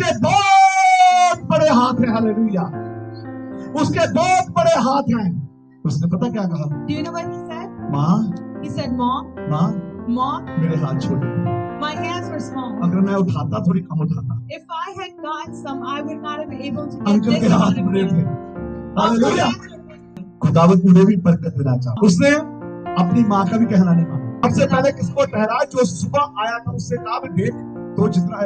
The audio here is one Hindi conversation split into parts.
उसके बहुत बड़े हाथ हैं, हालेलुया, उसके बहुत बड़े हाथ हैं। उसने पता क्या कहा? Do you know what he said? माँ, He said, Mom, माँ, Mom, मेरे हाथ छोटे थे। my hands were small. अगर मैं उठाता थोड़ी कम उठाता। If I had gotten some, I would not have been able to get uncle this के हाथ amount of बड़े थे, money. Hallelujah. Uncle's hands were big. खुदावंद मुझे भी बरकत देना चाहता। उसने अपनी माँ का भी कहना नहीं माना। सबसे पहले किसको ठहराया? जो सुबह आया था उससे कहा, देख तो जितना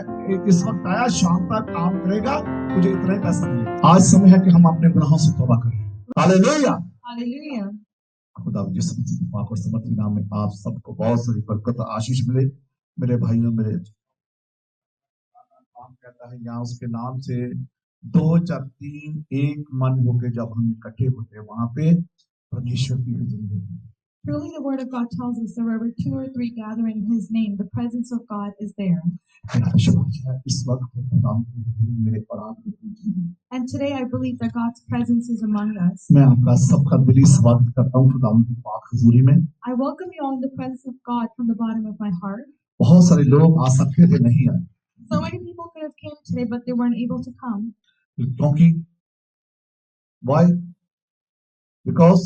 इस वक्त आया शाम तक काम करेगा, तुझे इतना ही पैसा मिलेगा। आज समय है कि हम अपने गुनाहों से तौबा करें, हालेलुया। Hallelujah. खुदा जिस मसीह के पाक और समर्थी नाम में आप सबको बहुत सारी बरकत आशीष मिले। मेरे भाइयों, मेरे काम कहता है यहाँ उसके नाम से 2 या 3 एक मन होके जब हम इकट्ठे होते हैं वहां पे परमेश्वर की हुजूरी होती है। Truly, the Word of God tells us that wherever 2 or 3 gather in His name, the presence of God is there. इस वक्त खुदा की हुजूरी मेरे और आपके बीच में है। And today, I believe that God's presence is among us. मैं आपका सबका दिली स्वागत करता हूँ खुदा की पाक हुजूरी में। I welcome you all in the presence of God from the bottom of my heart. बहुत सारे लोग आ सकते थे, नहीं आए, So many people could have came today, but they weren't able to come. क्योंकि why? Because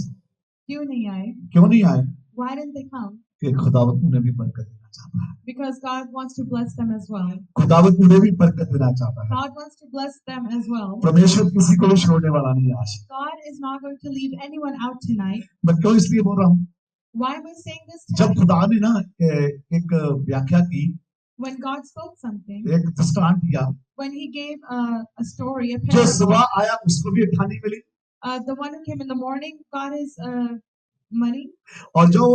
क्यों नहीं आए? क्यों नहीं आए? Why didn't they come? कि खुदावंद उन्हें भी बरकत देना चाहता है। Because God wants to bless them as well. खुदावंद उन्हें भी बरकत देना चाहता है। God wants to bless them as well. परमेश्वर किसी को भी छोड़ने वाला नहीं है आज। God is not going to leave anyone out tonight. मैं क्यों इसलिए बोल रहा हूँ? Why am I saying this जब tonight? खुदा ने ना एक व्याख्या की, When God spoke something, एक दृष्टांत दिया, when He gave a story, a जो parable, सुबह आया उसको भी ठानी मिली, the one who came in the morning got his money, और जो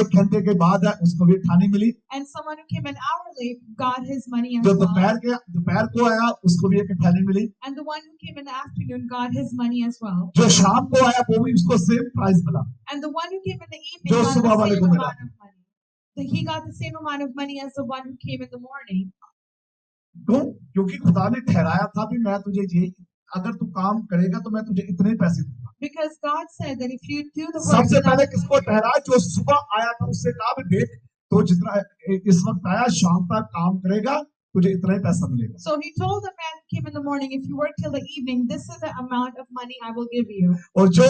1 घंटे के बाद है उसको भी ठानी मिली, and someone who came an hour late got his money as जो well, दोपहर को आया उसको भी एक ठानी मिली, and the one who came in the afternoon got his money as well, जो शाम को आया वो भी उसको सेम प्राइस मिला, and the one who came in the evening जो got सुबह the वाले same को मिला। amount of money. So he got the same amount of money as the one who came in the morning. क्यों? क्योंकि खुदा ने ठहराया था कि मैं तुझे ये, अगर तू काम करेगा तो मैं तुझे इतने पैसे दूंगा। Because God said that if you do the work, सबसे पहले किसको ठहराया? जो सुबह आया था उससे कहा, देख तो जितना इस वक्त आया शाम तक काम करेगा, तुझे इतना ही पैसा मिलेगा। so He told the man who came in the morning, if you work till the evening, this is the amount of money I will give you. और जो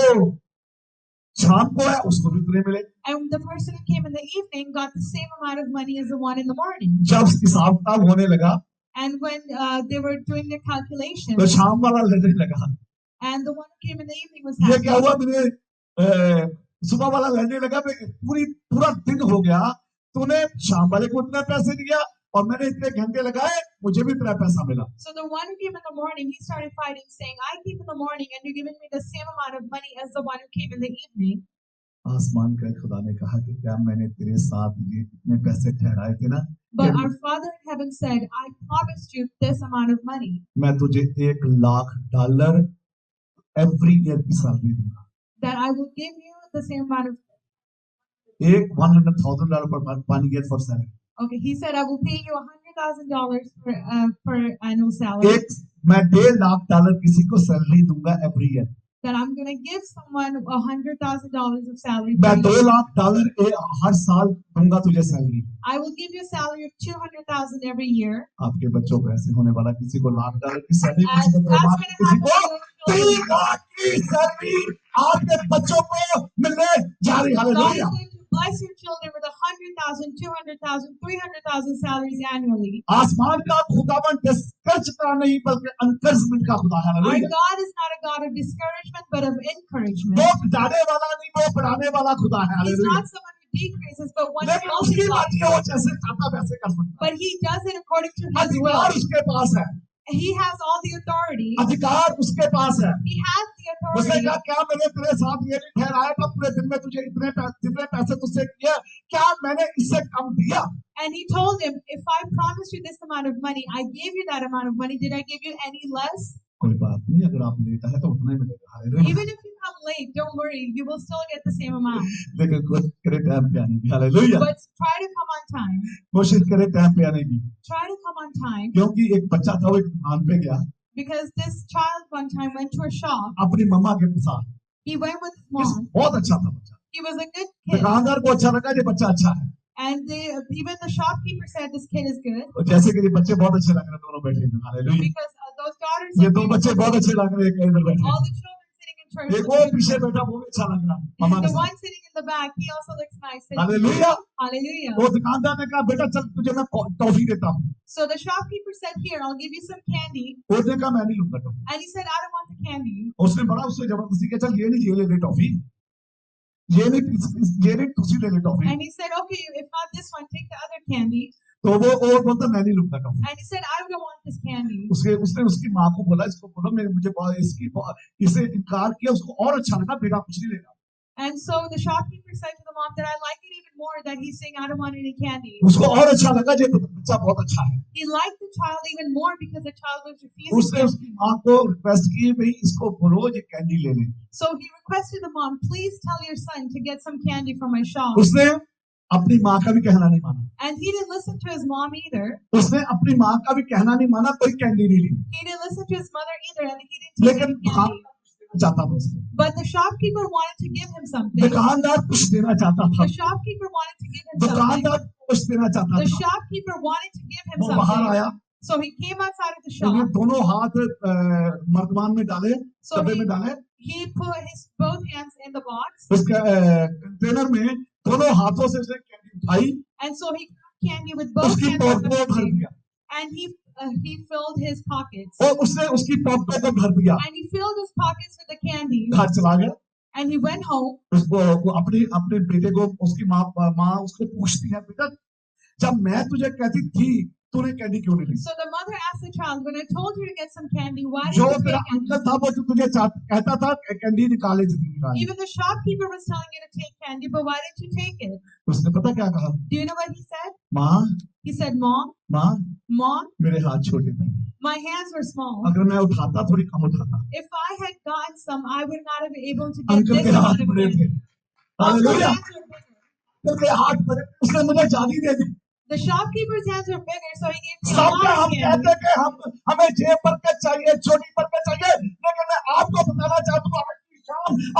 शाम को आया उसको भी इतने मिले। And the person who came in the evening got the same amount of money as the one in the morning. जब हिसाब किताब होने लगा And when they were doing their तो calculations, शाम वाला लड़ने लगा, and the one who came in the evening was ये क्या happy. हुआ तुझे? सुबह वाला लड़ने लगा, पूरा दिन हो गया, तूने शाम वाले को इतना पैसे दिया और मैंने इतने घंटे लगाए, मुझे भी इतना पैसा मिला। So the one who came in the morning, he started fighting, saying, I came in the morning and you're giving me the same amount of money as the one who came in the evening. आसमान का खुदा ने कहा कि क्या मैंने तेरे साथ ये इतने पैसे ठहराए थे ना, But our Father in heaven said, I promised you this amount of money, मैं तुझे $1,00,000 एवरी ईयर की सैलरी दूंगा। that I will give you the same amount of. $100,000 per 1 year for salary। Okay, he said, I will pay you $100,000 for annual salary. मैं $1,50,000 किसी को सैलरी दूंगा every year. That I'm going to give someone $100,000 of salary. मैं per year. $2,00,000 हर साल दूंगा तुझे salary. I will give you a salary of $200,000 every year. आपके बच्चों को ऐसे होने वाला, किसी को $1,00,000 की सैलरी, As किसी को that's 2 लाख, going to किसी happen को to your 3 children. लाख की सैलरी आपके बच्चों को मिलने जा रही है। God is hallelujah. going to bless your children with 100,000, 200,000, 300,000 salaries annually. आसमान का खुदावन डिस्करेज का नहीं बल्कि एनकरेजमेंट का खुदा है। Our hallelujah. God is not a God of discouragement, but of encouragement. वो घटाने वाला नहीं, वो बढ़ाने वाला खुदा है। He's hallelujah. not someone who decreases, but one who लेकिन उसकी multiplies. बात ये, वो जैसे चाहता वैसे कर सकता है। But He does it according to His will. अधिकार उसके पास है, He has all the authority. अधिकार उसके पास है। He has the उसने authority. कहा, क्या मैंने तेरे साथ ये नहीं ठहराया था पूरे दिन में तुझे जितने पैसे तुझसे किए, क्या मैंने इससे कम दिया? And He told him, if I promised you this amount of money, I gave you that amount of money. Did I give you any less? कोई बात नहीं, अगर आप लेता है तो उतना ही मिलेगा। Hallelujah. Even if you come late, don't worry. You will still get the same amount. लेकिन कोशिश करे टाइम पे आने की। Hallelujah. But try to come on time. कोशिश करे टाइम पे आने की, Try to come on time. क्योंकि एक बच्चा था, वो एक दुकान पे गया Because this child one time went to a shop. अपनी मम्मा के साथ। He went with his mom. बहुत अच्छा था बच्चा, He was a good kid. दुकानदार को अच्छा लगा, ये बच्चा अच्छा है। And even the shopkeeper said this kid is good और जैसे कि ये बच्चे बहुत अच्छे लग रहे हैं दोनों बैठे हैं, हालेलुया। because those daughters ये of दो David बच्चे look बहुत good. अच्छे लग रहे हैं इधर बैठे All हैं। the children sitting in church एक look वो पीछे beautiful. बैठा वो भी अच्छा लग रहा है हमारे The साथ, one sitting in the back, he also looks nice. Hallelujah. Hallelujah. वो दुकानदार ने कहा बेटा चल तुझे मैं टॉफी देता हूँ, So the shopkeeper said, "Here, I'll give you some candy." उसने कहा मैं नहीं लूंगा toffee. And he said, "I don't want the candy." उसने बड़ा उससे जबरदस्ती किया, चल ये नहीं ये ले ले टॉफी, ये नहीं तुझी ले ले toffee. And he said, "Okay, if not this one, take the other candy." तो वो और बोलता मैं नहीं लूंगा toffee. And he said, "I don't want this candy." उसने उसकी माँ को बोला इसको बोलो मुझे इसे इनकार किया, उसको और अच्छा लगा, बेटा कुछ नहीं लेगा। And so the shopkeeper said to the mom that I like it even more that he's saying I don't want any candy. उसको और अच्छा लगा ये बच्चा बहुत अच्छा है। He liked the child even more because the child was refusing उसने candy. उसकी माँ को रिक्वेस्ट की भाई इसको बोलो ये कैंडी ले ले। So he requested the mom, "Please tell your son to get some candy from my shop." उसने अपनी माँ का भी कहना नहीं माना, And he didn't listen to his mom either. उसने अपनी माँ का भी कहना नहीं माना, कोई कैंडी नहीं ली, He didn't listen to his mother either, and he didn't take लेकिन any candy. चाहता था उसको, But the shopkeeper wanted to give him something. दुकानदार कुछ देना चाहता था, The shopkeeper wanted to give him something. दुकानदार कुछ देना चाहता The था। shopkeeper wanted to give him वो बाहर something. आया, So he came outside of the उन्हें shop. दोनों हाथ मर्दमान में डाले, So डब्बे में डाले, he put his both hands in the box. उसके कंटेनर में दोनों हाथों से उसने कैंडी उठाई, And so he got candy with both उसकी hands on the पॉकेट भर container. दिया, And he filled his pockets. और उसने उसकी पॉकेट को भर दिया, And he filled his pockets with the candy. घर चला गया। And he went home. उसको वो अपने बेटे को उसकी माँ उसको पूछती है, बेटा जब मैं तुझे कहती थी तूने कैंडी क्यों नहीं ली? So the mother asked the child, "When I told you to get some candy, why जो didn't you तेरा take candy?" अंकल था वो जो तुझे कहता था कैंडी निकाले जितनी निकाले, Even the shopkeeper was telling you to take candy, but why didn't you take it? उसने पता क्या कहा? Do you know what he said? माँ He said, "Mom, माँ मेरे हाथ छोटे थे, my hands were small. अगर मैं उठाता थोड़ी कम उठाता, If I had gotten some, I would not have been able to get uncle this के amount हाथ of बड़े candy." थे, Uncle's hallelujah, hands were bigger. Uncle के हाथ बड़े, उसने मुझे जादी दे दी। The shopkeeper's hands were bigger, so he gave me a सब lot हम of candy. कहते कि हमें जेब बरकत चाहिए, छोटी बरकत चाहिए, लेकिन मैं आपको बताना चाहता हूँ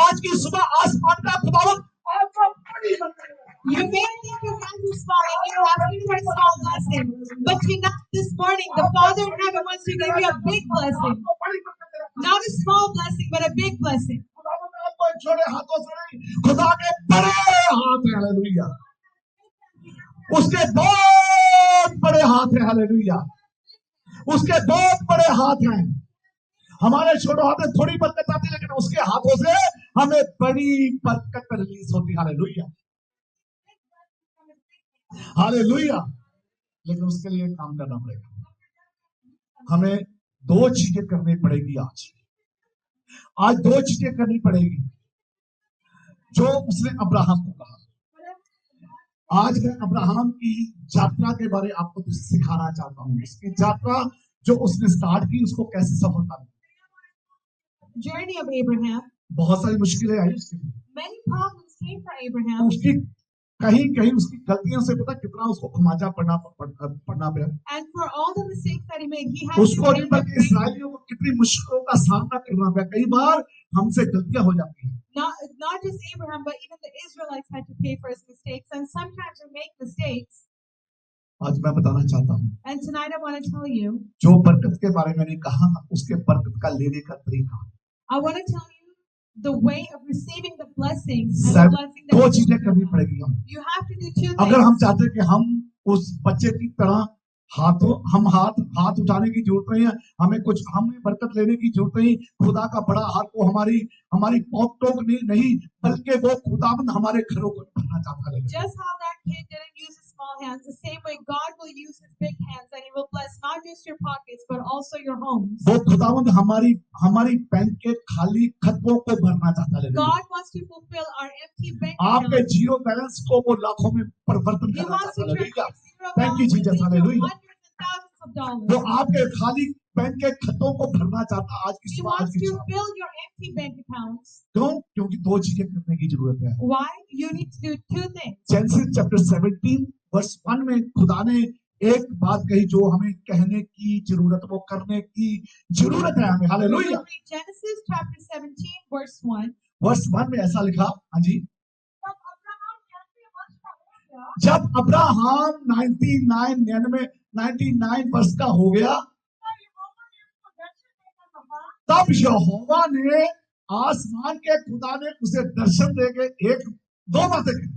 आज की सुबह आसमान का खुदावंद आपको बड़ी बरकत देगा। You may think your hands are small and you're asking for a small blessing, but tonight, this morning, the Father in heaven wants to give you a big blessing. आपको बड़ी बरकत देगा। Not a small blessing, but a big blessing. खुदावंद आपको छोटे हाथों से नहीं, खुदा के बड़े हाथ हैं, हालेलुया। उसके बहुत बड़े हाथ हैं, हालेलुया। उसके बहुत बड़े हाथ हैं। हमारे छोटे हाथ में थोड़ी बरकत आती है, लेकिन उसके हाथों से हमें बड़ी बरकत रिलीज होती है, हालेलुया, हालेलुया। लेकिन उसके लिए काम करना पड़ेगा। हमें दो चीजें करनी पड़ेगी आज दो चीजें करनी पड़ेगी जो उसने अब्राहम को कहा। आज मैं अब्राहम की यात्रा के बारे आपको कुछ सिखाना चाहता हूँ। इसकी यात्रा जो उसने स्टार्ट की उसको कैसे सफलता मिली। Journey of Abraham. बहुत सारी मुश्किलें आई उसके लिए, Many problems came for Abraham. उसकी कहीं उसकी गलतियों से पता कितना उसको खमाजा पड़ना पड़ा। And for all the mistakes that he made, he had to उसको pay नहीं the बल्कि price. इसराइलियों को कितनी मुश्किलों का सामना करना पड़ा। कई बार हमसे गलतियां हो जाती हैं। Not just Abraham, but even the Israelites had to pay for his mistakes. And sometimes we make mistakes. आज मैं बताना चाहता हूँ, And tonight I want to tell you, जो बरकत के बारे में मैंने कहा उसके बरकत का लेने का तरीका। I want to tell you the way of receiving the blessings and the सब blessing दो that चीजें करनी पड़ेगी हम। you have to do two अगर हम things. चाहते हैं कि हम उस बच्चे की तरह हाथ उठाने की जरूरत नहीं है, हमें बरकत लेने की जरूरत नहीं। खुदा का बड़ा हाथ को हमारी पॉकेटों को नहीं बल्कि वो खुदावंद हमारे घरों को भरना चाहता है। Just how that kid didn't use his small hands, the same way God will use his big hands and he will bless not just your pockets but also your homes. वो खुदावंद हमारी बैंक के खाली खतों को भरना चाहता है। God wants to fulfill our empty bank आपके accounts. जीरो बैलेंस को वो लाखों में परिवर्तन He करना wants to चाहता है। turn zero Thank you, balance Jesus. into Hallelujah. hundreds and thousands of dollars. वो आपके खाली बैंक के खतों को भरना चाहता है आज की He सुबह। wants to fill your empty bank accounts. क्यों? क्योंकि दो चीजें करने की जरूरत है। Why? You need to do two things. Genesis chapter 17 verse 1 में खुदा ने एक बात कही जो हमें कहने की जरूरत, वो करने की जरूरत है हमें। Hallelujah. Genesis chapter 17 verse 1. Verse 1 में ऐसा लिखा, हाँ जी, जब अब्राहम 99 वर्ष का हो गया, तब यहोवा ने आसमान के खुदा ने उसे दर्शन देके दो बातें कही।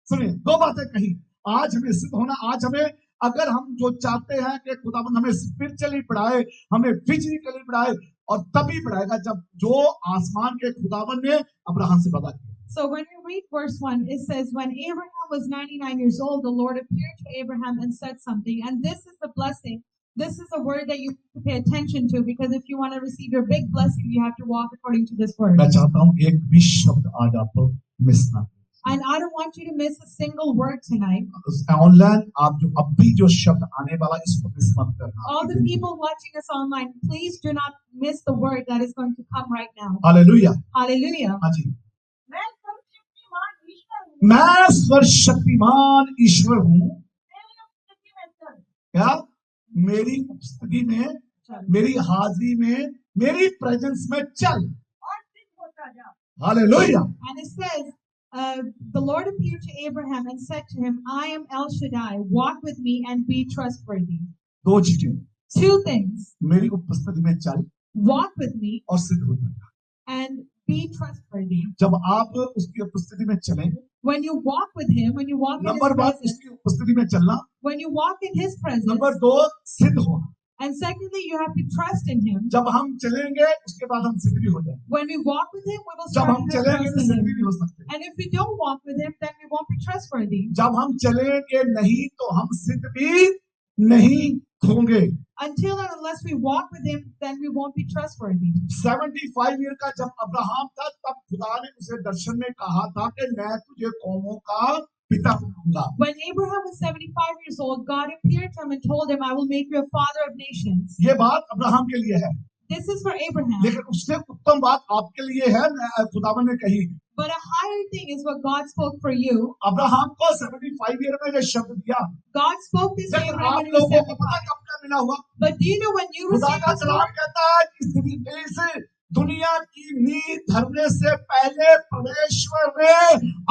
सुनिए, दो बातें कही। आज हमें सिद्ध होना, आज हमें, अगर हम जो चाहते हैं कि खुदाबंद हमें स्पिरिचुअली बढ़ाए, हमें फिजिकली बढ़ाए, और तभी बढ़ाएगा जब जो आसमान के खुदाबंद ने अब्राहम से वादा किया। So when you read verse 1, it says, when Abraham was 99 years old, the Lord appeared to Abraham and said something. And this is the blessing. This is a word that you have to pay attention to, because if you want to receive your big blessing, you have to walk according to this word. मैं चाहता हूं एक भी शब्द आज आप मिस ना। And I don't want you to miss a single word tonight. Online आप जो अब भी जो शब्द आने वाला, इसको मिस मत करना। All the people watching us online, please do not miss the word that is going to come right now. Hallelujah, Hallelujah. हाँ जी। मैं सर्वशक्तिमान ईश्वर हूँ। क्या? मेरी उपस्थिति में, मेरी हाजिरी में, मेरी प्रेजेंस में चल। Hallelujah. And it says, the Lord appeared to Abraham and said to him, I am El Shaddai, walk with me and be trustworthy. दो चीजें, Two things. मेरी उपस्थिति में चल, walk with me और सिद्ध हो जाएगा। and be trustworthy. जब आप उसकी उपस्थिति में चलेंगे, When you walk with him, when you walk in his number one presence, उसकी उपस्थिति में चलना, when you walk in his presence, number दो सिद्ध होना। and secondly, you have to trust in him. जब हम चलेंगे उसके बाद हम सिद्ध भी हो जाएंगे। When we walk with him, we will जब start हम to have चलेंगे trust तो in सिद्ध भी him. नहीं हो सकते। And if we don't walk with him, then we won't be trustworthy. जब हम चलेंगे नहीं तो हम सिद्ध भी नहीं होंगे। Until and unless we walk with him, then we won't be trustworthy. 75 year का जब अब्राहम था, तब खुदा ने उसे दर्शन में कहा था कि मैं तुझे कौमों का पिता बनाऊंगा। When Abraham was 75 years old, God appeared to him and told him, I will make you a father of nations. ये बात अब्राहम के लिए है, This is for Abraham. लेकिन उससे उत्तम बात आपके लिए है, खुदावन ने कही। But a higher thing is what God spoke for you. Abraham को 75 ईयर में जो शब्द दिया, God spoke this to लेकिन Abraham आप when he was लोगों को पता 75. कब का मिला हुआ? But do you know when you खुदा received का this कलाम word? कहता है कि इस दुनिया की नींव धरने से पहले परमेश्वर ने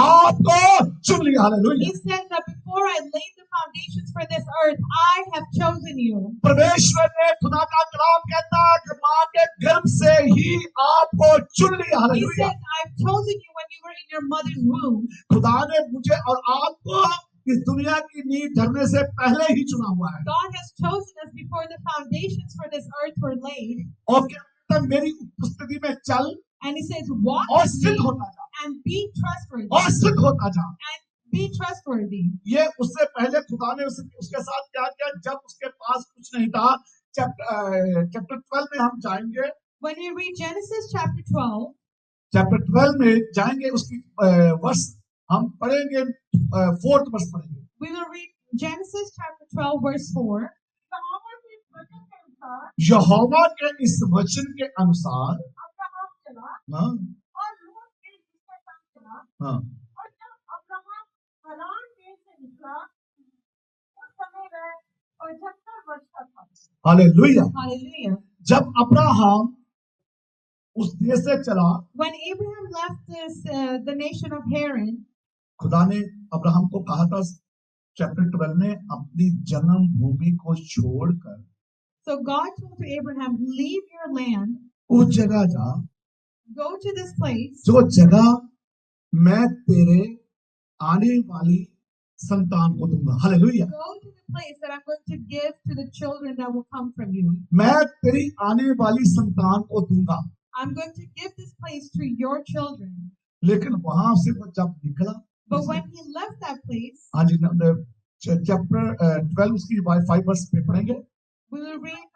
आपको चुन लिया। Hallelujah. He said that before I laid the foundations for this earth, I have chosen you. परमेश्वर ने, खुदा का कलाम कहता है कि मां के गर्भ से ही आपको चुन लिया। He hallelujah. said, I've chosen you when you were in your mother's womb. खुदा ने मुझे और आपको इस दुनिया की नींव धरने से पहले ही चुना हुआ है। God has chosen us before the foundations for this earth were laid. और कहता है मेरी उपस्थिति में चल And he says, walk और with सिद्ध me होता जा, and be trustworthy. और सिद्ध होता जा। And be trustworthy. ये उससे पहले खुदा ने उसके साथ क्या किया, जब उसके पास कुछ नहीं था। चैप्टर 12 में हम जाएंगे। When we read Genesis chapter 12, chapter 12 में जाएंगे, उसकी वर्ष हम पढ़ेंगे, 4th वर्ष पढ़ेंगे। we will read Genesis chapter 12 verse 4. यहोवा के इस वचन के अनुसार हाँ, हाँ, हालेलुया। Hallelujah. जब अब्राहम उस देश से चला, When Abraham left the nation of Haran, खुदा ने अब्राहम को कहा था चैप्टर 12 में, अपनी जन्म भूमि को छोड़कर so God told to Abraham, leave your land, उस जगह जा, go to this place, जो जगह मैं तेरे आने वाली संतान को दूंगा। Hallelujah. go to the place that I'm going to give to the children that will come from you. मैं तेरी आने वाली संतान को दूंगा। I'm going to give this place to your children. लेकिन वहां से वो जब निकला, But when he left that place, हाँ जी, चैप्टर 12 उसकी 5 वर्ष पे पढ़ेंगे। we will read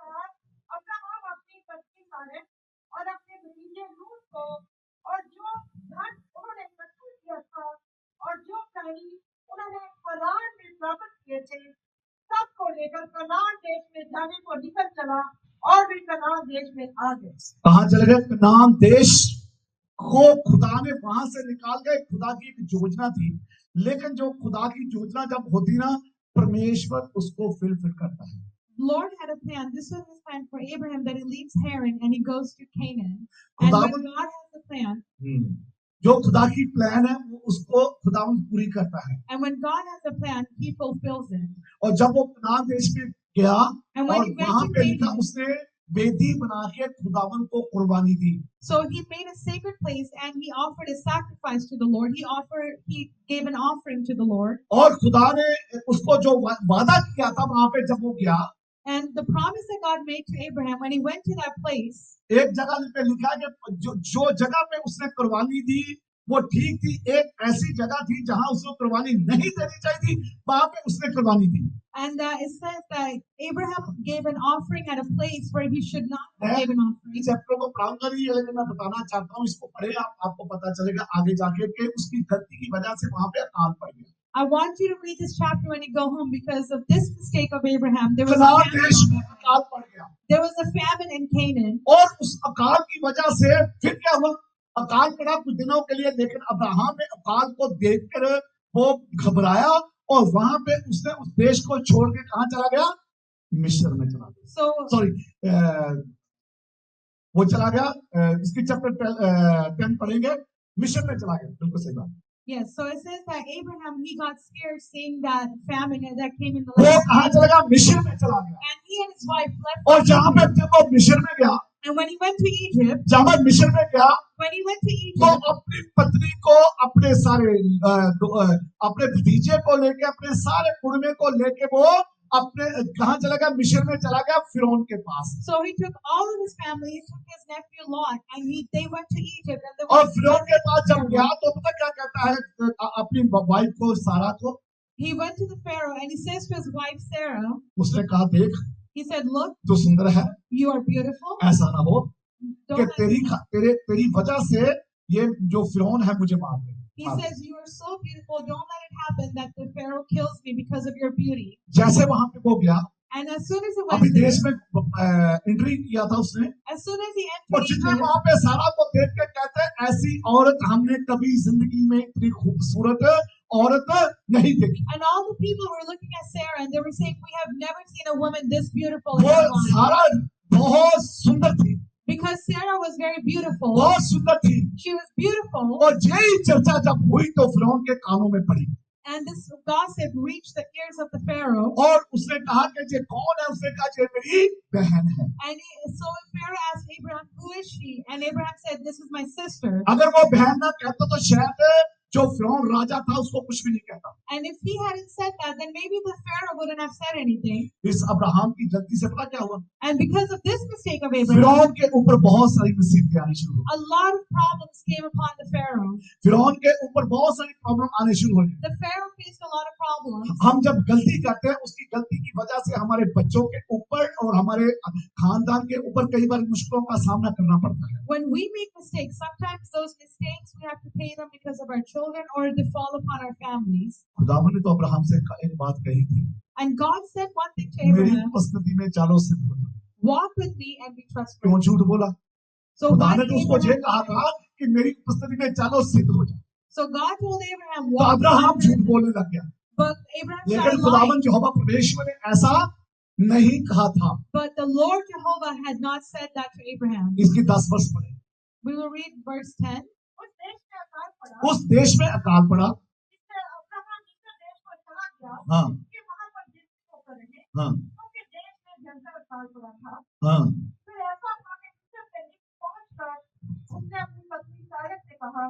अब्राहम अपनी पत्नी सारह और अपने भतीजे लूत को और जो धन उन्होंने इकट्ठा किया था और जो प्राणी उन्होंने कनान में प्राप्त किए थे, सबको लेकर कनान देश में जाने को निकल चला और वे कनान देश में आ गए। कहाँ चले गए? कनान देश को खुदा ने वहां से निकाल गए। खुदा की एक योजना थी, लेकिन जो खुदा की योजना जब होती ना, परमेश्वर उसको फुलफिल करता है। Lord had a plan. This was his plan for Abraham, that he leaves Haran and he goes to Canaan. And when God has a plan, जो खुदा की प्लान है वो उसको खुदावन पूरी करता है। And when God has a plan, He fulfills it. और जब वो कनान देश में गया And when और he went वहां to पे लिखा Canaan, उसने वेदी बना के खुदावन को कुर्बानी दी। so he made a sacred place and he offered a sacrifice to the Lord. He gave an offering to the Lord. और खुदा ने उसको जो वादा किया था वहां पे जब वो गया, And the promise that God made to Abraham when he went to that place, एक जगह पे लिखा है कि जो जगह पे उसने कुर्बानी दी वो ठीक थी, एक ऐसी जगह थी जहां उसको कुर्बानी नहीं देनी चाहिए थी, वहां पे उसने कुर्बानी दी। and it says that Abraham gave an offering at a place where he should not मैं have given offering. इस चैप्टर को पढ़ाऊंगा नहीं है, लेकिन मैं बताना चाहता हूँ, इसको पढ़े आपको पता चलेगा आगे जाके कि उसकी गलती की वजह से वहां पे अकाल पड़ गया। I want you to read this chapter when you go home because of this mistake of Abraham. There was Kanan देश में अकाल पड़ गया a famine in Canaan. और उस अकाल की वजह से फिर क्या हुआ, अकाल पड़ा कुछ दिनों के लिए, लेकिन अब्राहम ने अकाल को देखकर वो घबराया और वहां पे उसने उस देश को छोड़ के कहां चला गया, मिस्र में चला गया। So सॉरी, वो चला गया, इसकी चैप्टर 10 पढ़ेंगे, मिस्र में चला गया, बिल्कुल सही बात। yes, so it says that Abraham, he got scared seeing that famine that came in the वो land. कहां चला गया, मिस्र में चला गया। And he and his wife left. और जहां पे जब वो मिस्र में गया, And when he went to Egypt, जब वो मिस्र में गया when he went to तो Egypt, अपनी पत्नी को, अपने सारे अपने भतीजे को लेके, अपने सारे कुड़मे को लेके वो अपने कहां चला गया, मिस्र में चला गया, फिरौन के पास। so he took all of his family, he took his nephew Lot, and they went to Egypt. And they और went फिरौन के पास जब to गया तो पता क्या कहता है अपनी वाइफ को, सारा को, he went to the Pharaoh and he says to his wife Sarah, उसने कहा देख he said, look, तू सुंदर है, you are beautiful. ऐसा ना हो कि Don't let तेरी वजह से ये जो फिरौन है मुझे मार दे। He says, you are so beautiful, don't let it happen that the Pharaoh kills me because of your beauty. जैसे वहां पे वो गया, And as soon as he अभी went there, देश में एंट्री किया था उसने, as soon as he और entered जितने Egypt, वहां पे सारा को देख के कहते हैं ऐसी औरत हमने कभी जिंदगी में इतनी खूबसूरत औरत नहीं देखी। and all the people were looking at Sarah and they were saying, we have never seen a woman this beautiful in वो our lives. सारा बहुत सुंदर थी, Because Sarah was very beautiful. बहुत सुंदर थी, She was beautiful. और यही चर्चा जब हुई तो फिरौन के कानों में पड़ी And this gossip reached the ears of the Pharaoh. और उसने कहा कि ये कौन है, उसने कहा ये मेरी बहन है। So Pharaoh asked Abraham, who is she? And Abraham said, this is my sister. अगर वो बहन ना कहता तो शायद जो फिरौन राजा था उसको कुछ भी नहीं कहता। And if he hadn't said that, then maybe the Pharaoh wouldn't have said anything. इस अब्राहम की गलती से पता क्या हुआ, And because of this mistake of Abraham, फिरौन के ऊपर बहुत सारी मुसीबतें आनी शुरू हो गई। a lot of problems came upon the Pharaoh. फिरौन के ऊपर बहुत सारी प्रॉब्लम आने शुरू हो गई। The Pharaoh faced a lot of problems. हम जब गलती करते हैं उसकी गलती की वजह से हमारे बच्चों के ऊपर और हमारे खानदान के ऊपर कई बार मुश्किलों का सामना करना पड़ता है। When we make mistakes, sometimes those mistakes we have to pay them because of our children or they fall upon our families. खुदावन ने तो अब्राहम से एक बात कही थी, And God said one thing to मेरी Abraham, उपस्थिति में चालो सिद्ध हो जा। walk with me and be क्यों trustworthy. झूठ बोला? So खुदा why ने did तो उसको ये Abraham कहा था कि मेरी उपस्थिति में चालो सिद्ध हो जा, So God told Abraham, तो walk अब्राहम with झूठ me. बोलने लग गया। But Abraham लेकिन started खुदावन lying. यहोवा परमेश्वर ने ऐसा नहीं कहा था। But the Lord Jehovah had not said that to Abraham. इसकी 10 वर्ष पढ़े। We will read verse 10. उस देश में अकाल पड़ा, उस देश में अकाल पड़ा। जिससे अब्राहम मिस्र देश को चला गया हाँ कि वहां पर जिंदगी होकर रहे, हाँ क्योंकि देश में भयंकर अकाल पड़ा था। हाँ फिर ऐसा हुआ कि मिस्र के निकट पहुंचकर उसने अपनी पत्नी सारा से कहा,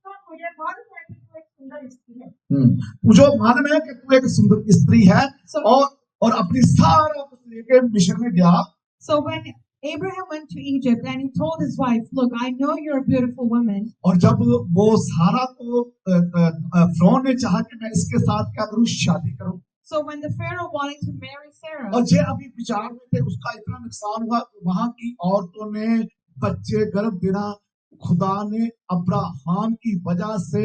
सुन, मुझे मालूम है कि तू एक सुंदर स्त्री है। मुझे मालूम है कि तू एक सुंदर स्त्री है, So, और अपनी सारा कुछ लेके मिस्र में गया। so when Abraham went to Egypt and he told his wife, look, I know you're a beautiful woman. और जब वो सारा को फिरौन ने चाहा कि मैं इसके साथ क्या करूं, शादी करूं, So when the Pharaoh wanted to marry Sarah, और ये अभी विचार में थे, उसका इतना नुकसान हुआ, वहां की औरतों ने बच्चे गर्भ देना, खुदा ने अब्राहम की वजह से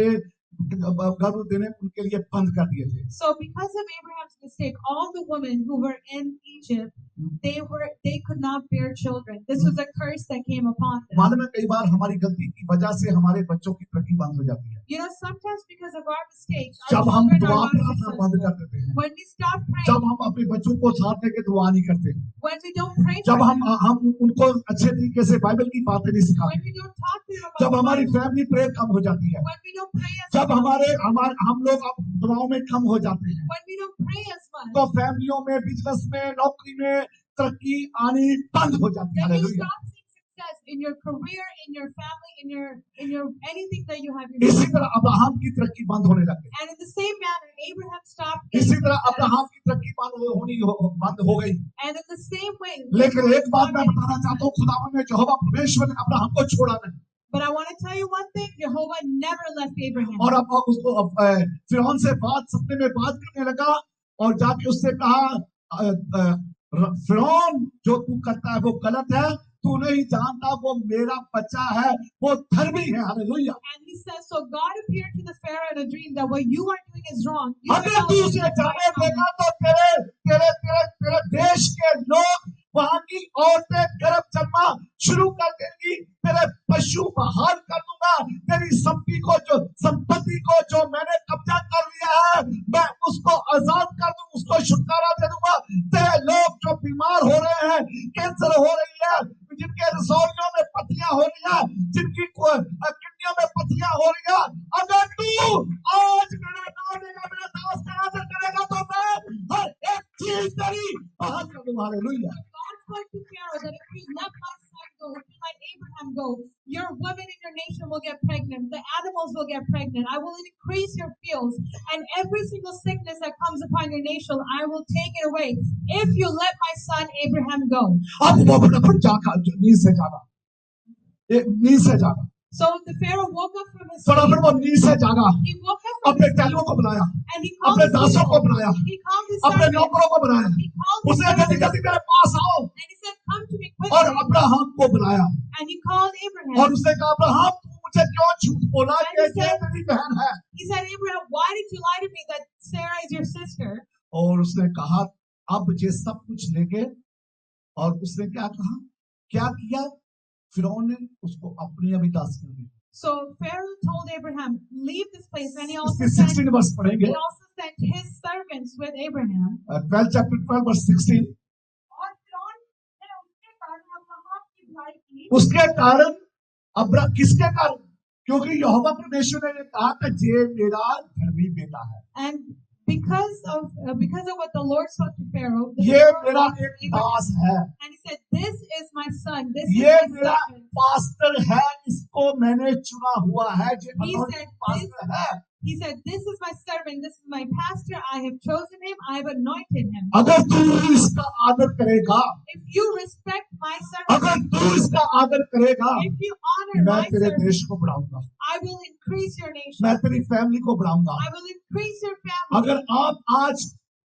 गर्भ देने उनके लिए बंद कर दिए थे। so because of Abraham's mistake, all the women who were in Egypt, they could not bear children. This was a curse that came upon them. मालूम है कई बार हमारी गलती की वजह से हमारे बच्चों की तरक्की बंद हो जाती है You know, sometimes because of our mistakes, our जब हम children दुआ are not प्रार्थना बंद successful. कर देते हैं When we stop praying, जब हम अपने बच्चों को साथ लेके दुआ नहीं करते when we don't pray for जब them, हम उनको अच्छे तरीके से बाइबल की बातें नहीं when सिखाते we don't talk to them जब about the हमारी Bible, फैमिली प्रेयर कम हो जाती है when we don't pray as जब much, हम लोग अब दुआओं में कम हो जाते हैं when we don't pray as much, तो फैमिलियों में बिजनेस में नौकरी में तरक्की आनी बंद हो जाती है then you hallelujah stop seeing success in your career, in your family, in your anything that you have in your इसी life. तरह अब्राहम की तरक्की बंद होने लग गई And in the same manner, Abraham stopped इसी getting तरह success. अब्राहम की तरक्की बंद हो गई And in the same way, लेकिन एक बात stopped मैं getting बताना चाहता success. हूँ खुदावन ने यहोवा परमेश्वर ने अब्राहम को छोड़ा नहीं But I want to tell you one thing: Jehovah never left Abraham. और अब उसको फिरौन से सपने में बात करने लगा और जाके उससे कहा फिरौन जो तू करता है वो गलत है तू नहीं जानता वो मेरा बच्चा है वो धर्मी है hallelujah And he says, so God appeared to the Pharaoh in a dream that what you are doing is wrong. You अगर should not तू let उसे your जाने son come. देगा तो तेरे देश के लोग वहां की औरतें गर्भ जन्मा शुरू कर देंगी तेरे पशु बहाल कर दूंगा तेरी संपत्ति को जो मैंने कब्जा कर लिया है मैं उसको आजाद कर दूं उसको छुटकारा दे दूंगा तेरे लोग जो बीमार हो रहे हैं कैंसर हो रही है जिनके रसोइयों में पथरियां हो रही है जिनकी किडनियों में पथरियां हो रही है अगर तू आज मेरा नाम लेगा मेरा दास का आदर करेगा तो मैं हर एक चीज तेरी बहाल कर दूंगा hallelujah God spoke to Pharaoh that if you let my son go, if you let Abraham go, your women in your nation will get pregnant, the animals will get pregnant. I will increase your fields, and every single sickness that comes upon your nation, I will take it away if you let my son Abraham go. अब वो फटाफट जागा नींद से जागा So the Pharaoh woke up from his फटाफट sleep. वो नींद से जागा He woke up from अपने his टहलुओं sleep को बुलाया and he called अपने his दासों को people. बुलाया He called his अपने servants. नौकरों को बुलाया He called his उसने जल्दी servants जल्दी मेरे पास आओ and he said, "Come to me और quickly." अब्राहम को बुलाया And he called Abraham. और उसने कहा अब्राहम तू मुझे क्यों झूठ बोला कि ये तेरी बहन है He said, Abraham, why did you lie to me that Sarah is your sister? और उसने कहा अब ये सब कुछ लेके और उसने क्या कहा क्या किया फिरौन ने उसको अपनी अभी दासियां दी So Pharaoh told Abraham, leave this place. And he also इसके sent 16 वर्ष पढ़ेंगे his servants with Abraham. 12 chapter 12 verse 16 और फिरौन ने उसके कारण अब्राहम की बुराई की उसके कारण किसके कारण क्योंकि यहोवा परमेश्वर ने कहा कि ये मेरा धर्मी बेटा है And because of what the Lord spoke to Pharaoh, the ये Pharaoh मेरा loved एक Abraham. दास है And he said, this is my son. This ये is my मेरा servant. पास्टर है इसको मैंने चुना हुआ है जो He anointed said, पास्टर है He said, this is my servant. This is my pastor. I have chosen him. I have anointed him. अगर तू इसका आदर करेगा If you respect my servant, अगर तू इसका आदर करेगा if you honor मैं my तेरे servant, देश को बढ़ाऊंगा I will increase your nation. मैं तेरी फैमिली को बढ़ाऊंगा I will increase your family. अगर आप आज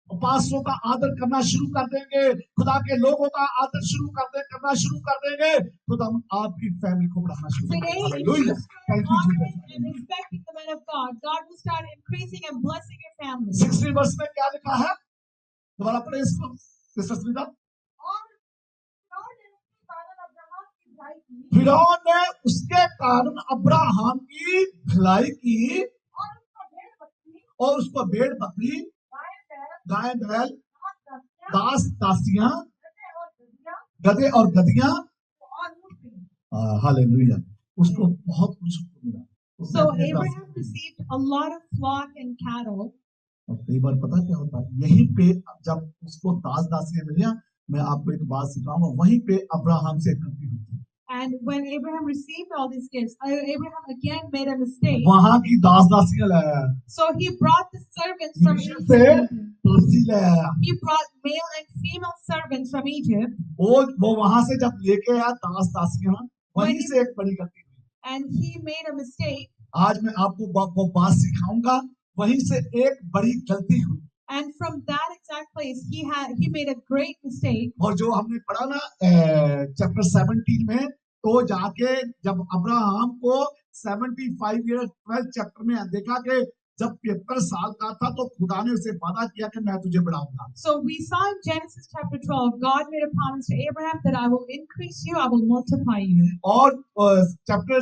पास्टरों का आदर करना शुरू कर देंगे खुदा के लोगों का आदर करना शुरू कर देंगे खुदा आपकी फैमिली को बढ़ाना शुरू कर Today, देंगे if you hallelujah start thank you honoring Jesus and respecting the men of God, God will start increasing and blessing your family. 16 वर्ष में क्या लिखा है दोबारा पढ़े इसको सिस्टर स्मिता और फिरौन ने उसके कारण अब्राहम की बुराई की फिरौन ने उसके कारण अब्राहम की भलाई की और उसको भेड़ बकरी और उसको भेड़ बकरी गाय बैल गाय बैल दास दासियां दासियां गधे और गधियां और ऊँट भी। हालेलुया उसको बहुत कुछ मिला उसने So अपने दास Abraham received a lot of flock and cattle. और कई बार पता क्या होता है यहीं पे जब उसको दास दासियां मिलियां मैं आपको एक बात सिखाऊंगा वहीं पे अब्राहम से गलती होती है And when Abraham received all these gifts, Abraham again made a mistake. वहां की दास दासियां लाया So he brought the servants from मिस्र से Egypt. तुलसी लाया He brought male and female servants from Egypt. वो वहां से जब लेके आया दास दासियां वहीं से एक बड़ी गलती हुई And he made a mistake. आज मैं आपको वो बात सिखाऊंगा वहीं से एक बड़ी गलती हुई And from that exact place, he made a great mistake. और जो हमने पढ़ा ना चैप्टर 17 में तो जाके जब अब्राहम को 75 ईयर 12 चैप्टर में देखा कि जब 73 साल का था तो खुदा ने उसे वादा किया कि मैं तुझे बढ़ाऊंगा. So we saw in Genesis chapter 12, God made a promise to Abraham that I will increase you, I will multiply you. और चैप्टर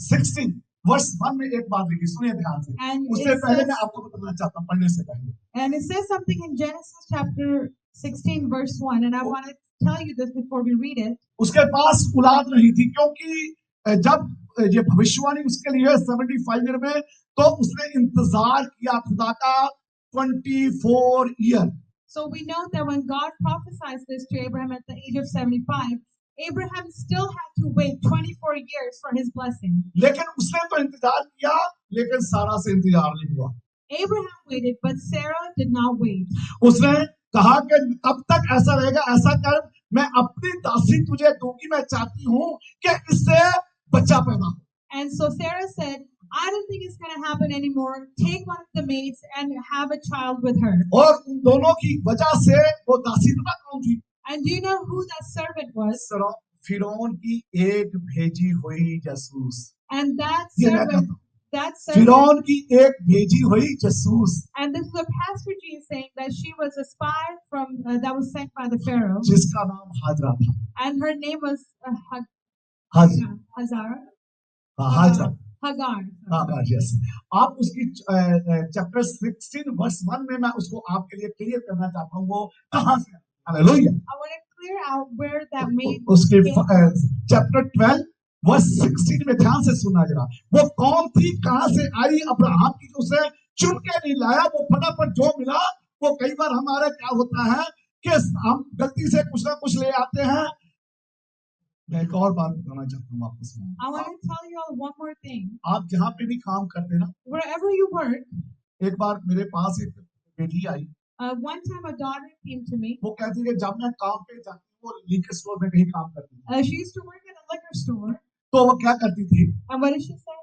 16 वर्स 1 में एक बात लिखी, सुनिए ध्यान से. And उससे it पहले says, मैं आपको बताना चाहता हूँ पढ़ने से पहले. and it says something in Genesis chapter 16 verse 1, and I want to tell you this before we read it. उसके पास औलाद नहीं थी, क्योंकि जब ये भविष्यवाणी उसके लिए 75 ईयर में, तो उसने इंतजार किया खुदा का 24 year. So we know that when God prophesied this to Abraham at the age of 75, Abraham still had to wait 24 years for his blessing. लेकिन उसने तो इंतजार किया, लेकिन सारा से इंतजार नहीं हुआ. Abraham waited, but Sarah did not wait. उसने कहा कि तब तक ऐसा रहेगा, ऐसा कर, मैं अपनी दासी तुझे दूंगी, मैं चाहती हूँ कि इससे बच्चा पैदा हो. And so Sarah said, I don't think it's going to happen anymore. Take one of the maids and have a child with her. और उन दोनों की वजह से वो दासी पता कौन थी? And do you know who that servant was? फिरौन की एक भेजी हुई जासूस. And that ये मैं servant, कहता हूँ, that servant, फिरौन की एक भेजी हुई जासूस, and this is what Pastor G is saying, that she was a spy from that was sent by the Pharaoh, जिसका नाम हाजरा था. and her name was Hajra, Hazara, Hajra, Hagar. Hajra. Yes, आप उसकी चैप्टर 16 वर्स 1 में मैं उसको आपके लिए क्लियर करना चाहता हूँ, वो कहाँ से. Hallelujah. I want to clear out where that maid उसके came from. चैप्टर 12 वर्स 16 में ध्यान से सुनना जरा. वो कौन थी, कहां से आई? अब्राहम की उसे चुन के नहीं लाया, वो फटाफट जो मिला. वो कई बार हमारा क्या होता है कि हम गलती से कुछ ना कुछ ले आते हैं. मैं एक और बात बताना चाहता हूँ आपको. I want to tell you all one more thing. आप जहाँ पे भी काम करते ना, Wherever you work, एक बार मेरे पास एक बेटी आई. one time a daughter came to me. वो कहती है कि जब मैं काम पे जाती हूँ, वो लिquor स्टोर में कहीं काम करती है. She used to work at a liquor store. तो वो क्या करती थी, And what did she say?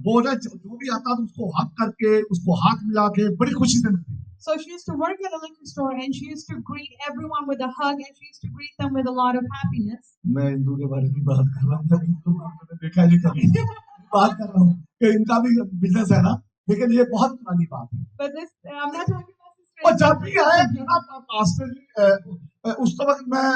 वो ना जो भी आता था उसको हक करके, उसको हाथ मिला के बड़ी खुशी से मिलती. So she used to work at a liquor store and she used to greet everyone with a hug and she used to greet them with a lot of happiness. मैं हिंदू के बारे में बात कर रहा हूँ, मैंने देखा नहीं कभी. बात कर रहा हूँ कि इनका भी बिजनेस है ना, लेकिन ये बहुत पुरानी बात है. But this, I'm not talking about this. और जब भी आए पास्टर जी, उस वक्त मैं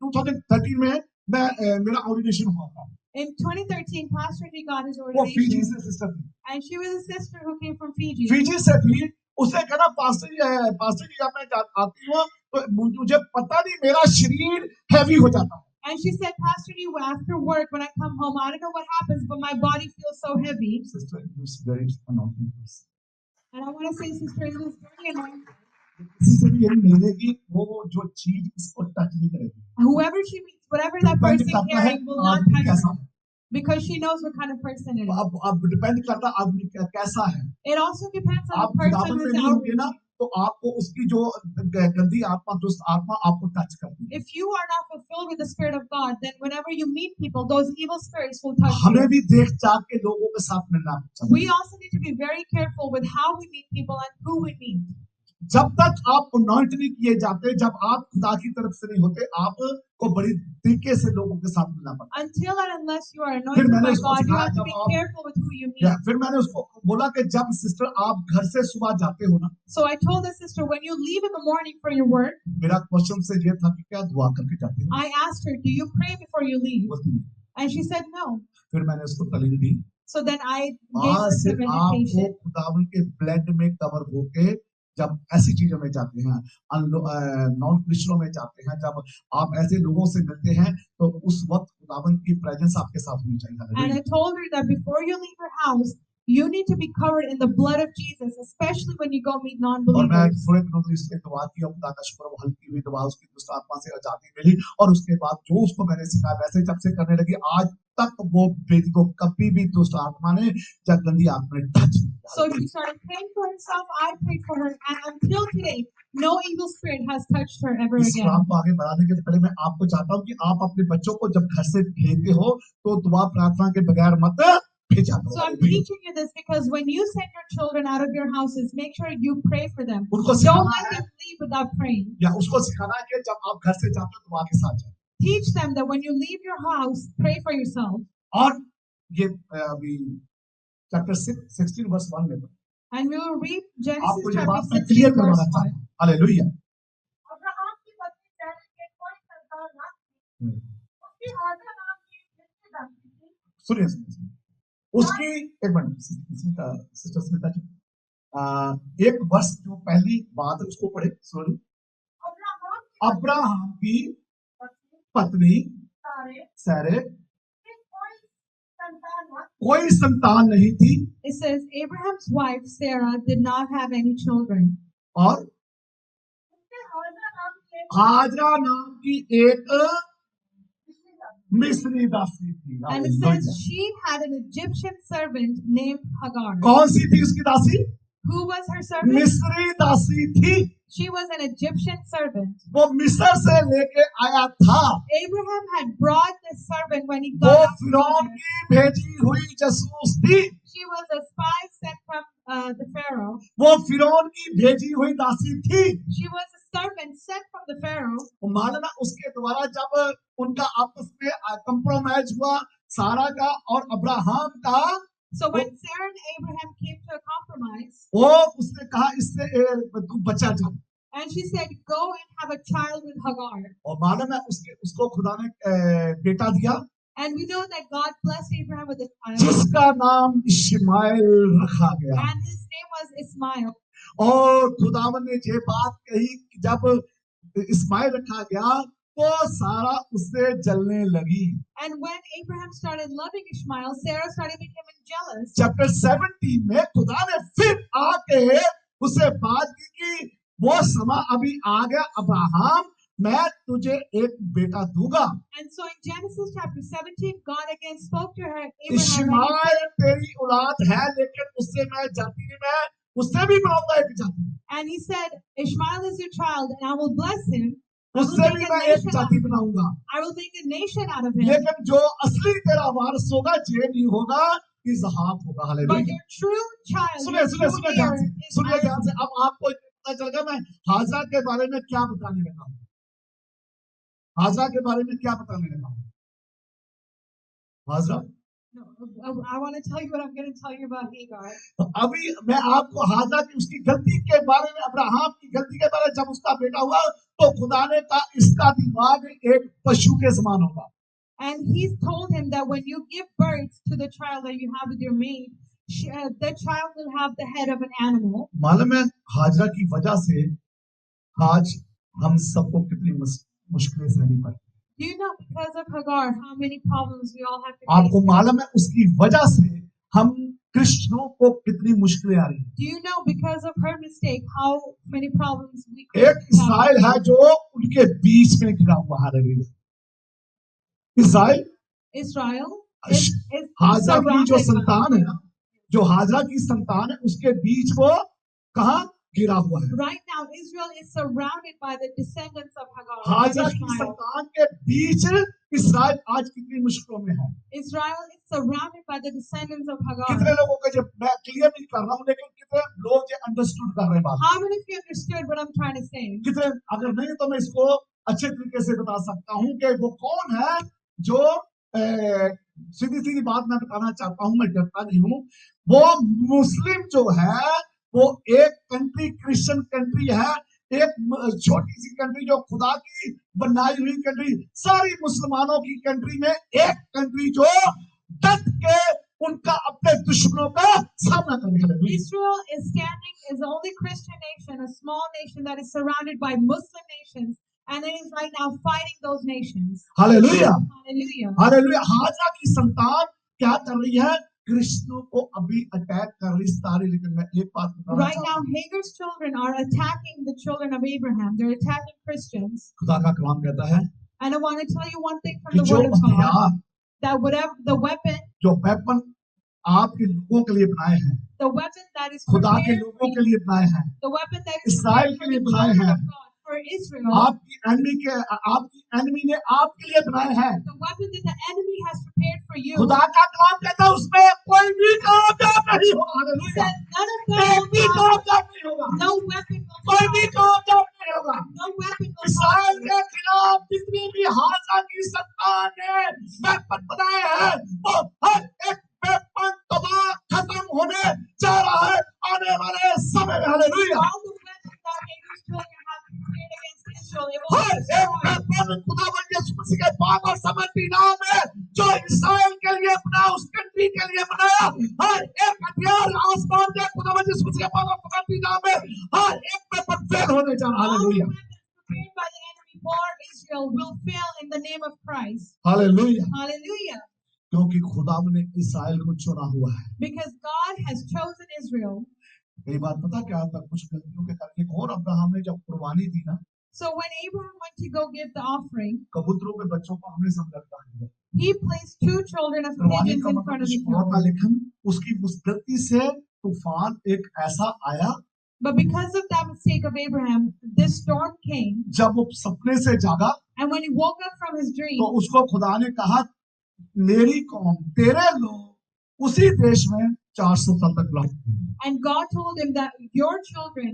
2013 में मैं मेरा ऑर्डिनेशन हुआ था. In 2013, Pastor G got his वो फिजी ordination से सिस्टर थी, and she was a sister who came from Fiji. Fiji से थी. उसने कहा पास्टर जी जब मैं आती हूँ तो मुझे पता नहीं मेरा शरीर हैवी हो जाता है. And she said, Pastor G, after work, when I come home, I don't know what happens, but my body feels so heavy. Sister, it's very anointing. And I want to say, sister, it is very annoying. किसी से भी यही मिलेगी, वो जो चीज इसको टच नहीं करेगी. Whoever she meets, whatever that person करता है carrying will not आदमी touch कैसा her. है. Because she knows what kind of person it is. अब डिपेंड करता है आदमी कैसा है. It also depends on आप the person खुदावन में who's नहीं out. होंगे ना, तो आपको उसकी जो गंदी आत्मा, दुष्ट आत्मा आपको टच करती है. If you are not fulfilled with the Spirit of God, then whenever you meet people, those evil spirits will touch हमें you. भी देख चाक के लोगों के साथ मिलना चाहिए. We also need to be very careful with how we meet people and who we meet. जब तक आप अनॉइंट नहीं किए जाते, जब आप खुदा की तरफ से नहीं होते, आपको बड़ी तरीके से लोगों के साथ मिलना पड़ता है. Until and unless you are anointed by God, you have to be careful with who you meet. फिर मैंने उसको बोला कि जब सिस्टर आप घर से सुबह जाते हो ना, So I told the sister, when you leave in the morning for your work, मेरा क्वेश्चन से ये था कि क्या दुआ करके जाते हो? I asked her, do you pray before you leave? बोलती नहीं. And she said no. फिर मैंने उसको तालीम दी. So then I gave her आज से some आपको education. खुदावन के ब्लड में कवर होके जब ऐसी चीजों में जाते हैं, नॉन क्रिश्चियनों में जाते हैं, जब आप ऐसे लोगों से मिलते हैं, तो उस वक्त खुदावन की प्रेजेंस आपके साथ होनी चाहिए. And I told her that before you leave your house, you need to be covered in the blood of Jesus, especially when you go meet और मैं non-believers. थोड़े दिनों से इसलिए दुआ की, और खुदा का शुक्र, वो हल्की हुई दुआ, उसकी दुष्ट आत्मा से आजादी मिली, और उसके बाद जो उसको मैंने सिखाया वैसे जब से करने लगी, आज तक वो बेटी को कभी भी दुष्ट आत्मा ने या गंदी आत्मा ने टच नहीं किया. So she started praying for herself, I prayed for her, and until today, no evil spirit has touched her ever इस again. काम को आगे बढ़ाने के पहले मैं आपको चाहता हूँ कि आप अपने बच्चों को जब घर से भेजते हो तो दुआ प्रार्थना के बगैर मत भेजा करो. So I'm teaching you this because when you send your children out of your houses, make sure you pray for them. उनको Don't सिखाना let है, them leave without praying. या उसको सिखाना है कि जब आप घर से जाते हो दुआ के साथ जाओ. Teach them that when you leave your house, pray for yourself. और ये अभी चैप्टर 16 वर्स 1 में। And we will read Genesis आपको ये chapter बात मैं क्लियर 16 करवाना verse 1. चाहता हूँ। हालेलुया। अब्राहम की पत्नी सैरा के कोई संतान न थी। उसकी हाजरा नाम की एक दासी थी। सुनिए सुनिए, उसकी एक मिनट सिस्टर स्मिता जी, एक वर्ष जो पहली बात है उसको पढ़े। सॉरी, अब्राहम की पत्नी सारे कोई संतान नहीं थी। It says Abraham's wife Sarah did not have any children. और हाजरा नाम की एक मिस्री दासी थी। And it says she had an Egyptian servant named Hagar. कौन सी थी उसकी दासी? Who was her servant? मिस्री दासी थी। She was an Egyptian servant. वो मिस्र से लेके आया था। Abraham had brought this servant when he वो got out from फिरौन Egypt. की भेजी हुई जासूस थी। She was a spy sent from the Pharaoh. वो फिरौन की भेजी हुई दासी थी। She was a servant sent from the Pharaoh. मालूम है उसके द्वारा जब उनका आपस में कंप्रोमाइज हुआ सारा का और अब्राहम का, So when Sarah and Abraham came to a compromise, वो उसने कहा इससे तू बचा जा। and she said, "Go and have a child with Hagar." और मालूम है उसको खुदा ने बेटा दिया, And we know that God blessed Abraham with a child, जिसका नाम इश्माइल रखा गया। and his name was Ismail. और खुदावन ने ये बात कही कि जब इस्माइल रखा गया तो सारा उससे जलने लगी। And when Abraham started loving Ishmael, Sarah started becoming jealous. Chapter 17 में खुदा ने फिर आके उसे बात की कि वो समय अभी आ गया अब्राहम, मैं तुझे एक बेटा दूंगा। And so in Genesis chapter 17, God again spoke to her, Abraham, Ishmael तेरी औलाद है, लेकिन उससे मैं जाति में उससे भी बनाऊंगा एक जाति। and he said, Ishmael is your child, and I will bless him. उससे भी मैं एक जाति बनाऊंगा। I will make a nation out of him. लेकिन जो असली तेरा वारिस होगा ये नहीं होगा, इसहाक होगा। But hallelujah. your true child, सुनिए your सुनिए true सुनिए heir ध्यान से, is सुनिए ध्यान से। Isaac. अब आपको पता चलेगा मैं हाजरा के बारे में क्या बताने लगा हूँ। हाजरा के बारे में क्या बताने लगा हूँ। Hazra, No, I want to tell you what I'm going to tell you about Hagar. तो अभी मैं आपको हाजरा की उसकी गलती के बारे में, अब्राहम की गलती के बारे में, जब उसका बेटा हुआ तो खुदा ने कहा इसका दिमाग एक पशु के समान होगा। And he's told him that when you give birth to the child that you have with your maid, the child will have the head of an animal. मालूम है हाजरा की वजह से आज हम सबको कितनी मुश्किलें सहनी पड़ती। Do you know because of Hagar how many problems we all have to आपको face? मालूम है उसकी वजह से हम क्रिश्चियनों को कितनी मुश्किलें आ रही हैं। Do you know because of her mistake how many problems we एक Christians have? इस्राएल है जो उनके बीच में घिरा हुआ है। Hallelujah. Israel Israel is Hajra की जो surrounded by- संतान है ना, जो हाजरा की संतान है उसके बीच वो कहाँ गिरा हुआ है। Right now, Israel is surrounded by the descendants of Hagar. of Hazra की Ishmael. संतान के बीच इस्राएल आज कितनी मुश्किलों में है। Israel is surrounded by the descendants of Hagar. कितने लोगों को जब मैं क्लियर नहीं कर रहा हूँ, लेकिन कितने लोग ये अंडरस्टूड कर रहे हैं बात। How many of you understood what I'm trying to say? कितने, अगर नहीं तो मैं इसको अच्छे तरीके से बता सकता हूँ कि वो कौन है जो सीधी सीधी बात मैं बताना चाहता हूँ, मैं डरता नहीं हूँ। वो मुस्लिम जो है वो एक कंट्री, क्रिश्चियन कंट्री है, एक छोटी सी कंट्री जो खुदा की बनाई हुई कंट्री, सारी मुसलमानों की कंट्री में एक कंट्री जो डट के उनका अपने दुश्मनों का सामना करने लगी। Israel is standing as the only Christian nation, a small nation that is surrounded by Muslim nations, and it is right now fighting those nations. Hallelujah, Hallelujah. Hallelujah. Hazra की संतान क्या कर रही है? क्रिश्चियनों को अभी अटैक कर रही सारी। लेकिन मैं एक बात बताना Right चाहता now, Hagar's children are attacking the children of Abraham. They're attacking Christians. हूं, खुदा का कलाम कहता है And I want to tell you one thing कि from the जो Word of God, हथियार, that whatever the weapon जो वेपन आपके लोगों के लिए बनाए हैं, that is खुदा के prepared, लोगों के लिए बनाए हैं, the weapon that is Israel prepared के for लिए the बनाए children हैं, of God, for Israel, आपकी एनिमी ने आपके लिए बनाए हैं। the weapon that the enemy has prepared for you. खुदा का कलाम कहता है उसमें कोई भी कामयाब नहीं होगा। Hallelujah. Said none of them एक will भी prosper. कामयाब नहीं होगा, No weapon will कोई भी prosper. कामयाब नहीं होगा। No weapon will Israel prosper. के खिलाफ जितनी भी हाजरा की संतान ने वेपन बनाए हैं, वो हर एक वेपन तबाह खत्म में खुदावंद यीशु मसीह के पाक और समर्थी नाम है जो इसराइल के लिए बना, उस कंट्री के लिए बनाया, हर एक हथियार आसमान के खुदावंद यीशु मसीह के पाक और समर्थी नाम है हर एक में पर फेल होने जा रहा है। All the hallelujah, weapons prepared by the enemy for Israel will fail in the name of Christ. Hallelujah, Hallelujah. क्योंकि खुदावंद ने इसराइल को चुना हुआ है। Because God has chosen Israel. कई बार पता क्या होता है, कुछ गलतियों के करके और अब्राहम ने जब कुर्बानी दी ना, So when Abraham went to go give the offering, कबूतरों के बच्चों को हमने समझा दिया। he placed 2 children of कुर्बानी pigeons का in मतलब front of कुछ the और था, altar. लेकिन उसकी उस गलती से तूफान एक ऐसा आया, But because of that mistake of Abraham, this storm came, जब वो सपने से जागा and when he woke up from his dream, तो उसको खुदा ने कहा, मेरी कौम, तेरे लोग उसी देश में 400 साल तक लौटेंगे। and God told him that your children,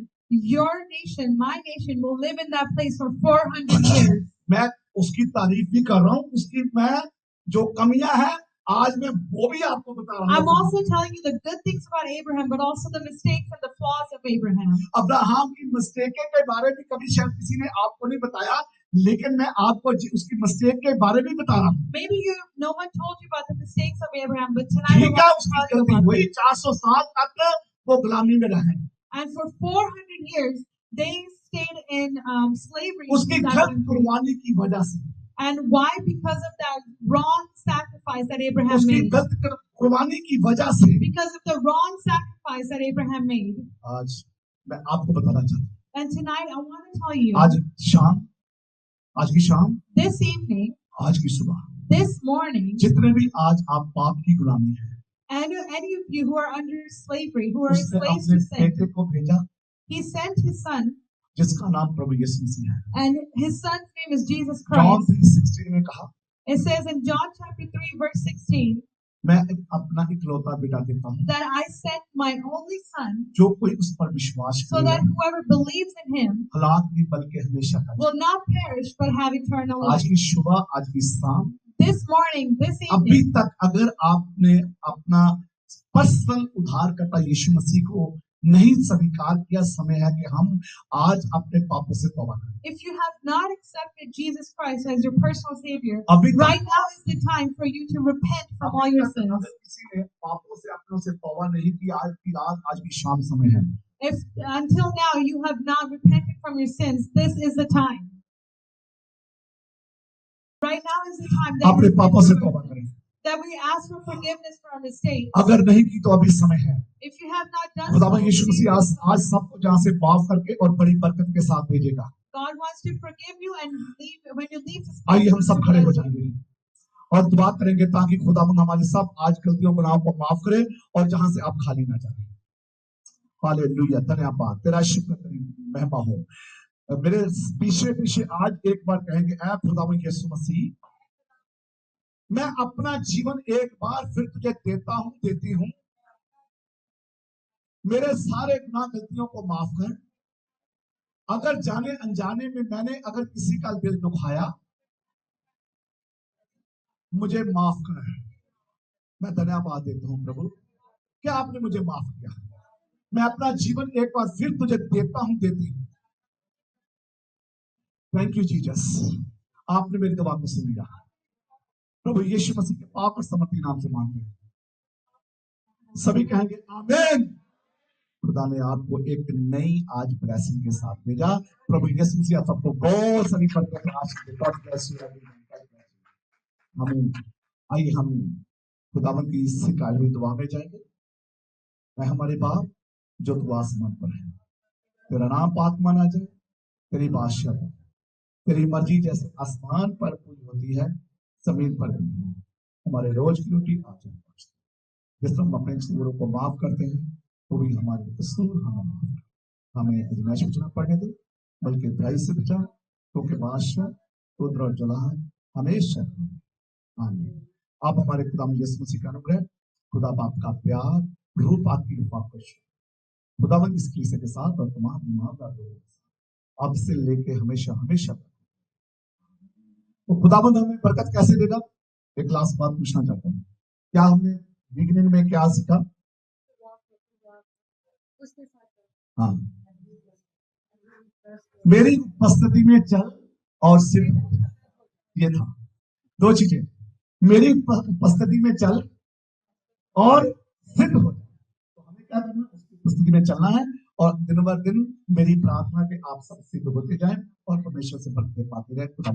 your nation, my nation will live in that place for 400 years. मैं उसकी तारीफ भी कर रहा हूँ, उसकी मैं जो कमियां हैं आज मैं वो भी आपको बता रहा I'm हूँ। also telling you the good things about Abraham, but also the mistakes and the flaws of Abraham. Abraham की मिस्टेक के बारे में कभी शायद किसी ने आपको नहीं बताया, लेकिन मैं आपको उसकी मिस्टेक के बारे में बता रहा हूँ। Maybe no one told you about the mistakes of Abraham, but tonight I ठीक है, want to उसकी tell you गलती about हुई, them. 400 साल तक वो गुलामी में रहे, And for 400 years, they stayed in slavery. उसकी in that गलत country. कुर्बानी की वजह से, And why? Because of that wrong sacrifice that Abraham उसकी made. गलत कुर्बानी की वजह से Because of the wrong sacrifice that Abraham made. आज मैं आपको बताना चाहता हूँ, And tonight I want to tell you, आज शाम, आज की शाम, this evening, आज की सुबह, this morning, जितने भी आज आप पाप की गुलामी है, any of you who are under slavery, who are उसने slaves अपने to sin, बेटे को भेजा he sent his son, जिसका नाम प्रभु यीशु मसीह है। and his son's name is Jesus John Christ. 3:16 में कहा, It says in John chapter 3 verse 16 मैं अपना इकलौता बेटा देता हूँ, that I sent my only son जो कोई उस पर विश्वास so करेगा that whoever believes in him हलाक नहीं बल्कि हमेशा का। will not perish but have eternal आज life. की सुबह, आज की शाम, This morning, this अभी evening, तक अगर आपने अपना पर्सनल उद्धारकर्ता यीशु मसीह को नहीं स्वीकार किया, समय है कि हम आज अपने पापों से तौबा करें। if you have not accepted Jesus Christ as your personal savior, अभी तक right now is the time for you to repent from all your sins. अगर किसी ने पापों से अपनों से तौबा नहीं की, आज की रात, आज की शाम समय है। If until now you have not repented from your sins, this is the time. Right now is the time that, अपने पापों से तौबा करें। that we ask for forgiveness for our mistakes. अगर नहीं की तो अभी समय है। If you have not done खुदावन so, यीशु मसीह आज सबको जहाँ से माफ करके और बड़ी बरकत के साथ भेजेगा। God wants to forgive you and leave when you leave this आइए हम सब खड़े हो place. जाएंगे और दुआ करेंगे ताकि खुदावन हमारी सब आज गलतियों गुनाहों को माफ करे और जहां से आप खाली ना जाए। हालेलुया, धन्यवाद, तेरा शुक्र, तेरी महिमा हो। मेरे पीछे पीछे आज एक बार कहेंगे, ऐ खुदावन यीशु मसीह, मैं अपना जीवन एक बार फिर तुझे देता हूं, देती हूं। मेरे सारे गुनाह गलतियों को माफ कर। अगर जाने अनजाने में मैंने अगर किसी का दिल दुखाया, मुझे माफ कर। मैं धन्यवाद देता हूं प्रभु, क्या आपने मुझे माफ किया। मैं अपना जीवन एक बार फिर तुझे देता हूं, देती हूं। थैंक यू जीसस, आपने मेरी दुआ को सुन लिया। प्रभु यीशु मसीह के पाक और समर्थी नाम से मांगते हैं, सभी कहेंगे आमीन। खुदा ने आपको एक नई आज ब्लेसिंग के साथ भेजा। प्रभु यीशु मसीह आप सबको बहुत सारी बरकत आशीष दे। आमीन। आइए हम खुदावन की सिखाई हुई दुआ में जाएंगे। मैं हमारे बाप जो तू आसमान पर है, तेरा नाम पाक माना जाए, तेरी बादशाह हो, तेरी मर्जी जैसे आसमान पर पूरी होती है जमीन पर भी हो। हमारे रोज की रोटी आज हमें बख्श दे। जिस हम अपने कसूरों को माफ करते हैं, वो भी हमारे कसूर हमें माफ कर। हमें आजमाइश में न पड़ने दे, बल्कि बुराई से बचा, क्योंकि बादशाह क्रोध और जलाल हमेशा है। आमीन। आप हमारे खुदा यीशु मसीह का अनुग्रह, खुदा बाप का प्यार, रूप आपकी रूपा खुदावन इस कलीसिया के साथ और तमाम ईमानदार लोगों के साथ अब से लेके हमेशा हमेशा। तो खुदावन हमें बरकत कैसे देगा? एक लास्ट बात पूछना चाहता हूँ, क्या हमने बिगिनिंग में क्या सीखा? हाँ, मेरी उपस्थिति में चल और सिर्फ ये था। दो चीजें, मेरी उपस्थिति में चल और सिद्ध हो जाए। तो हमें क्या करना, उसकी उपस्थिति में चलना है और दिन ब दिन मेरी प्रार्थना के आप सब सिद्ध होते जाएं और परमेश्वर से बढ़ते पाते जाए। खुदा